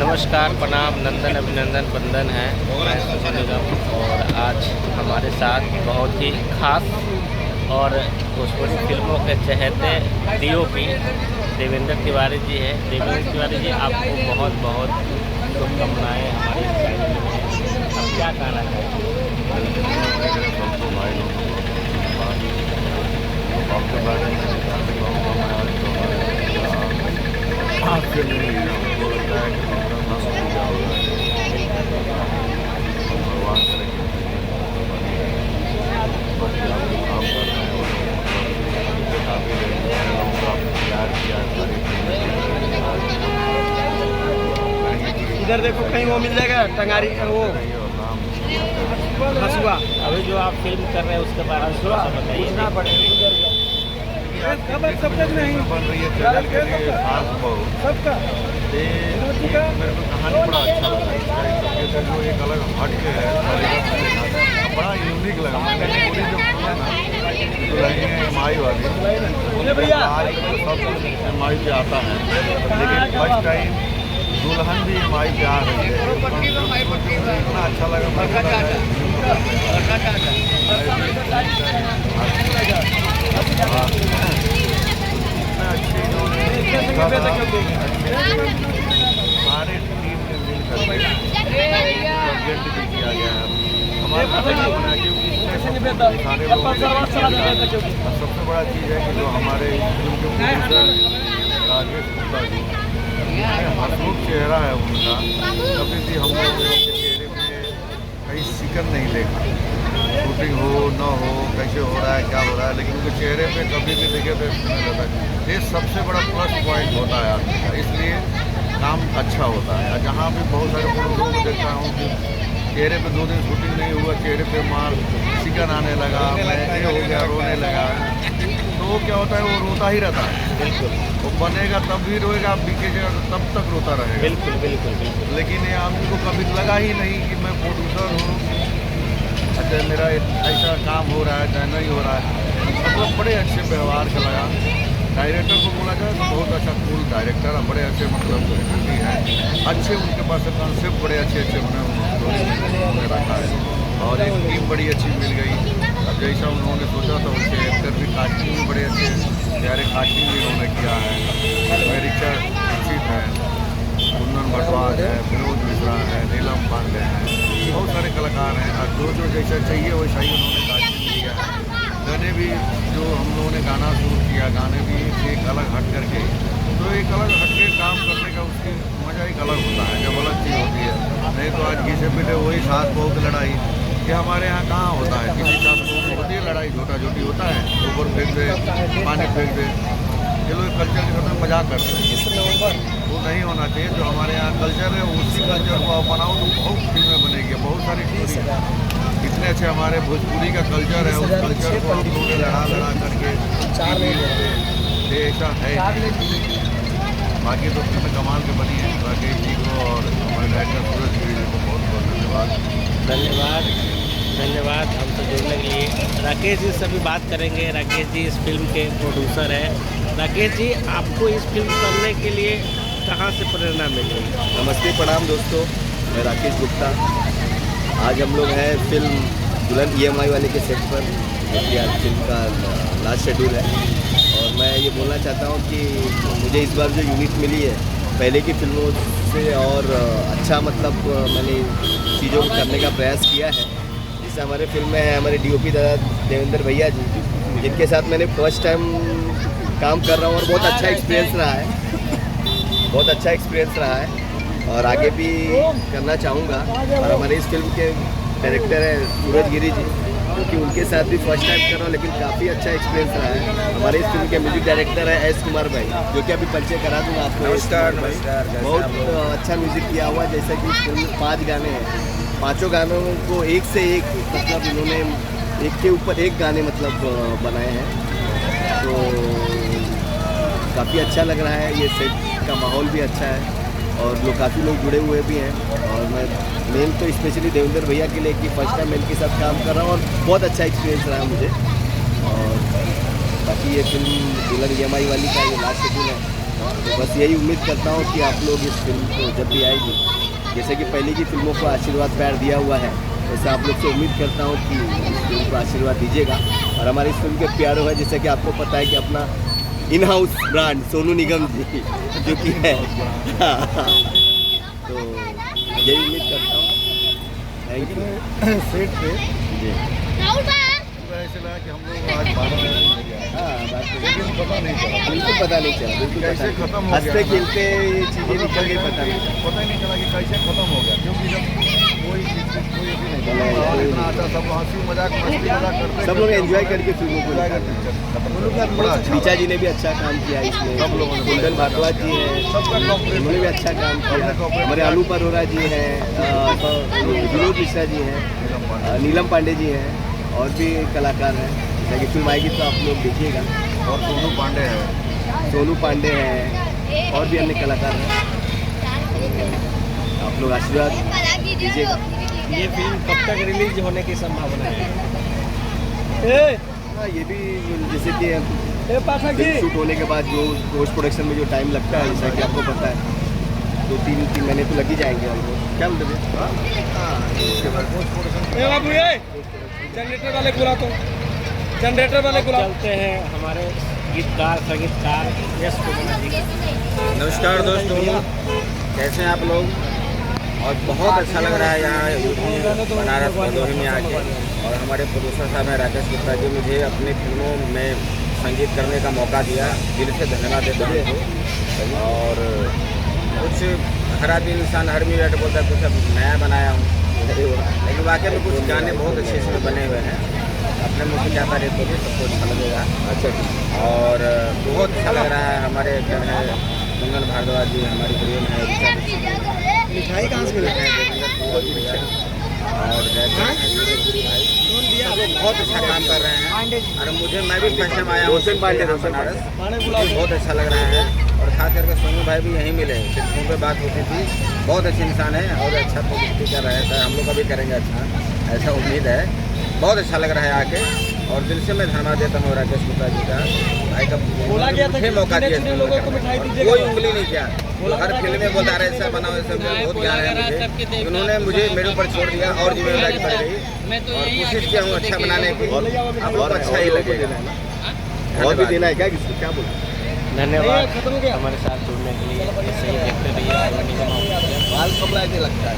नमस्कार, प्रणाम, नंदन अभिनंदन वंदन है। मैं सोनू निगम और आज हमारे साथ बहुत ही खास और भोजपुरी फिल्मों के चहेते डीओपी देवेंद्र तिवारी जी है। देवेंद्र तिवारी जी, आपको बहुत बहुत शुभकामनाएँ हमारे चैनल में। आप क्या कहना चाहेंगे? आपके बारे में आपके नहीं हमको लगता है कि पूजा हो रहा है। भगवान करेंगे बाकी आप लोग काम कर रहे हैं और काफ़ी लोगों का प्यार किया इधर देखो, कहीं वो मिल जाएगा टंगारी वो हसुआ। अभी जो आप फिल्म कर रहे हैं उसके बारे में थोड़ा सा बताइए। सब तक नहीं बन रही है चैनल के लिए खास बहुत सबका मेरे को कहानी बड़ा अच्छा लगा। इसका एक तरीके से जो एक अलग हट के है, बड़ा यूनिक लगा। मैंने पूरी जो सुना ना दुल्हनिया माई वाली आज सब माई पे आता है, लेकिन फर्स्ट टाइम दुल्हन भी माई पे आ रही है। इतना अच्छा लगा अच्छे सारे टीम ने मिलकर प्रोजेक्ट भी किया गया है। हमारे सारे लोग और सबसे बड़ा चीज़ है कि जो हमारे फिल्म के प्रोड्यूसर राजेश गुप्ता जी, हसमुख चेहरा है उनका। कभी भी हम लोग के चेहरे पे कहीं शिकन नहीं देखा। शूटिंग हो न हो, कैसे हो रहा है क्या हो रहा है, लेकिन उनके चेहरे पे कभी भी देखे तो रहता है। ये सबसे बड़ा प्लस पॉइंट होता है आदमी का, इसलिए काम अच्छा होता है। और जहाँ भी बहुत सारे लोगों को देखता हूँ कि चेहरे पे 2 दिन शूटिंग नहीं हुआ, चेहरे पे मार शिकन आने लगा, मैं ये हो गया, रोने लगा, तो वो क्या होता है, वो रोता ही रहता है। बिल्कुल, वो बनेगा तब भी रोएगा, बिकेगा तो तब तक रोता रहेगा। बिल्कुल बिल्कुल बिल्कुल। लेकिन ये आदमी को कभी लगा ही नहीं कि मैं प्रोड्यूसर हूँ, अच्छा मेरा ऐसा काम हो रहा है चाहे नहीं हो रहा है। मतलब बड़े अच्छे व्यवहार का लगा। डायरेक्टर को बोला जाए तो बहुत अच्छा कूल डायरेक्टर है, बड़े अच्छे मतलब है, अच्छे उनके पास कॉन्सेप्ट बड़े अच्छे बने उन्होंने रखा है। और एक टीम बड़ी अच्छी मिल गई। अब जैसा उन्होंने सोचा था उनके एक्टर भी, कास्टिंग भी बड़े अच्छे प्यारे कास्टिंग भी उन्होंने किया है। ऋचा दीक्षित है, कुंदन भटवाज है, विनोद मिश्रा है, नीलम पांडे हैं, बहुत सारे कलाकार हैं। और जो जैसा चाहिए वैसा ही उन्होंने कास्टिंग किया है। गाने भी जो हम लोगों ने गाना शूट किया, गाने भी एक अलग हट करके, तो एक अलग हट के काम करने का उसकी मज़ा एक अलग होता है जब अलग चीज़ होती है। नहीं तो आज घिसे पीटे वही सास बहू की लड़ाई, ये हमारे यहाँ कहाँ होता है। किसी सास बहू में होती है लड़ाई, झोटा झोटी होता है, ऊपर फेंक दे, पानी फेंक दे, ये लोग कल्चर के साथ मजाक करते हैं। वो नहीं होना चाहिए। जो हमारे यहाँ कल्चर है उसी कल्चर को आप बनाओ तो बहुत फिल्में बनेगी, बहुत सारी स्टोरी। इतने अच्छे हमारे भोजपुरी का कल्चर है, उस कल्चर को हम लोगों ने लड़ा करके ऐसा है। बाकी तो फिल्में कमाल के बनी है। राकेश जी को और हमारे डायरेक्टर सूरज गिरी जी को बहुत बहुत धन्यवाद धन्यवाद हमसे जुड़ने के लिए। राकेश जी से भी बात करेंगे। राकेश जी इस फिल्म के प्रोड्यूसर हैं। राकेश जी, आपको इस फिल्म करने के लिए कहाँ से प्रेरणा मिली? नमस्ते, प्रणाम दोस्तों, मैं राकेश गुप्ता। आज हम लोग हैं फिल्म दुल्हन EMI वाले के सेट पर, जो कि आज फिल्म का लास्ट शेड्यूल है। और मैं ये बोलना चाहता हूँ कि मुझे इस बार जो यूनिट मिली है पहले की फिल्मों से और अच्छा, मतलब मैंने चीज़ों को करने का प्रयास किया है। जैसे हमारे फिल्म में है हमारे DOP दादा देवेंद्र भैया जी, जिनके साथ मैंने फर्स्ट टाइम काम कर रहा हूँ और बहुत अच्छा एक्सपीरियंस रहा है, बहुत अच्छा एक्सपीरियंस रहा है और आगे भी करना चाहूँगा। और हमारे इस फिल्म के डायरेक्टर है सूरज गिरी जी, क्योंकि उनके साथ भी फर्स्ट टाइम कर रहा हूँ, लेकिन काफ़ी अच्छा एक्सपीरियंस रहा है। हमारे इस फिल्म के म्यूजिक डायरेक्टर है S कुमार भाई, जो कि अभी परिचय करा दूँगा आपको। नमस्कार। बहुत अच्छा म्यूज़िक किया हुआ है। जैसे कि इस फिल्म में 5 गाने हैं, 5 गानों को एक से एक, मतलब इन्होंने एक के ऊपर एक गाने मतलब बनाए हैं। तो काफ़ी अच्छा लग रहा है। ये सेट का माहौल भी अच्छा है और लोग काफ़ी लोग जुड़े हुए भी हैं। और मैं मेन तो स्पेशली देवेंद्र भैया के लिए कि फर्स्ट टाइम मैं इनके साथ काम कर रहा हूँ और बहुत अच्छा एक्सपीरियंस रहा मुझे। और बाकी ये फिल्म दुल्हन EMI वाली का ये लास्ट शेड्यूल है। तो बस यही उम्मीद करता हूँ कि आप लोग इस फिल्म को जब भी आएगी, जैसे कि पहले की फिल्मों को आशीर्वाद प्यार दिया हुआ है, वैसे आप लोग से उम्मीद करता हूँ कि इस फिल्म को आशीर्वाद दीजिएगा। और हमारी इस फिल्म के प्यारो है, जैसे कि आपको पता है कि अपना in house brand Sonu Nigam जी जो कि है तो यही उम्मीद करता हूँ। Thank you. सेट पे जी तो ऐसे लगा कि हम लोग आज 12 बजे हाँ, बात तो है। लेकिन पता नहीं चला, बिल्कुल पता नहीं चला, बिल्कुल पता कैसे नहीं। खत्म हो गया हंसते ना? खेलते ये चीज़ें निकल गई, पता नहीं चला। पता ही नहीं चला कि कैसे खत्म हो गया, क्योंकि जब कोई कोई भी नहीं चला और इतना अच्छा सब हंसी मजाक मस्ती मजाक करते सब लोग एंजॉय करके फिल्मों को एंजॉय देखा। करते बड़ा अच्छा रीचा जी ने भी अच्छा काम किया इसमें, सब लोगों ने कुंदन भारद्वाज जी हैं, सबका कॉपरेट उन्होंने भी अच्छा काम किया। हमारे अनूप अरोरा जी हैं, विनोद मिश्रा जी हैं, नीलम पांडे जी हैं, और भी कलाकार हैं। जैसे कि फिल्म आएगी तो आप लोग देखिएगा। और सोनू पांडे है, सोनू पांडे हैं और भी अन्य कलाकार हैं। आप लोग आशीर्वाद दीजिएगा। ये फिल्म कब तक रिलीज होने की संभावना है? हाँ, ये भी जैसे कि पाठक फिल्म शूट होने के बाद जो पोस्ट प्रोडक्शन में जो टाइम लगता है, जैसा कि आपको पता है, 2-3 महीने तो लग ही जाएंगे ऑलमोस्ट। क्या बोलते हैं? बाबू ये जनरेटर वाले बुला तो जनरेटर वाले बुला। चलते हैं हमारे गीतकार संगीतकार यश कुमार जी। नमस्कार दोस्तों, कैसे हैं आप लोग? और बहुत अच्छा लग रहा है यहाँ यूपी बनारस भदोही में आके। और हमारे प्रोड्यूसर साहब हैं राकेश गुप्ता जी, मुझे अपनी फिल्मों में संगीत करने का मौका दिया, दिल से धन्यवाद देता हूँ उनको। और कुछ हर आदमी इंसान हर मिनट बोलता है कुछ अब नया बनाया हूँ, लेकिन वाकई में कुछ गाने बहुत अच्छे इसमें बने हुए हैं। अपने मुँह से क्या तारीफ होगी, सबको अच्छा लगेगा। अच्छा, और बहुत अच्छा लग रहा है। हमारे एक्टर हैं कुंदन भारद्वाज जी, हमारी प्रेम है मिठाई कहाँ से मिला? और बहुत अच्छा काम कर रहे हैं। और मैं भी फर्स्ट टाइम आया हूँ बनारस, मुझे बहुत अच्छा लग रहा है। और खास करके सोनू भाई भी यहीं मिले, फोन पे बात होती थी। बहुत अच्छे इंसान है और अच्छा पब्लिसिटी कर रहे हैं सर, हम लोग का भी करेंगे अच्छा, ऐसा उम्मीद है। बहुत अच्छा लग रहा है आके, और दिल से मैं धन्यवाद देता हूँ राकेश गुप्ता जी का, भाई का बोला गया था कि मौका दिया। चुने लोगों को मिठाई दीजिएगा। कोई उंगली नहीं किया, हर फिल्म में बोलता रहे ऐसा बनाओ, ऐसा बहुत ज्ञान है मुझे। उन्होंने मुझे मेरे ऊपर छोड़ दिया और जिम्मेदारी पड़ गई, और कोशिश किया हूँ अच्छा बनाने की। आप लोग को अच्छा ही लगेगा। और भी देना है क्या किसको? क्या बोला? धन्यवाद खत्म हो गया। हमारे साथ जुड़ने के लिए। ऐसे ही देखते रहिए। बाल कमरा लगता है।